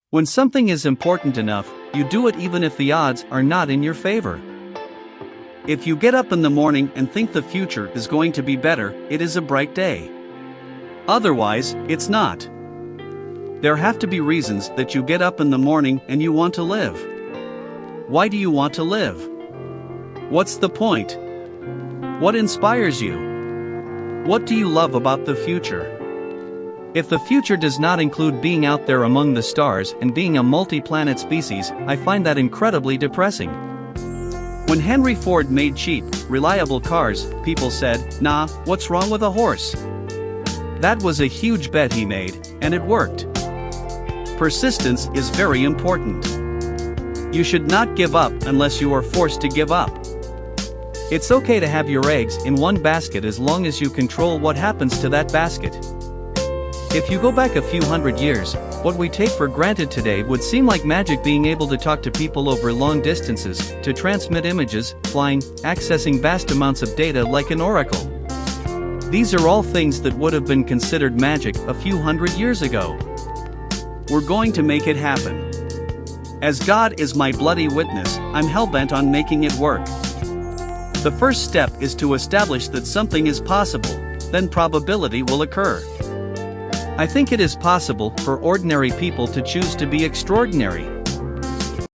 When something is important enough, you do it even if the odds are not in your favor. If you get up in the morning and think the future is going to be better, it is a bright day. Otherwise, it's not. There have to be reasons that you get up in the morning and you want to live. Why do you want to live? What's the point? What inspires you? What do you love about the future? If the future does not include being out there among the stars and being a multi-planet species, I find that incredibly depressing. When Henry Ford made cheap, reliable cars, people said, "Nah, what's wrong with a horse?" That was a huge bet he made, and it worked. Persistence is very important. You should not give up unless you are forced to give up. It's okay to have your eggs in one basket as long as you control what happens to that basket. If you go back a few hundred years, what we take for granted today would seem like magic, being able to talk to people over long distances, to transmit images, flying, accessing vast amounts of data like an oracle. These are all things that would have been considered magic a few hundred years ago. We're going to make it happen. As God is my bloody witness, I'm hell-bent on making it work. The first step is to establish that something is possible, then probability will occur. I think it is possible for ordinary people to choose to be extraordinary.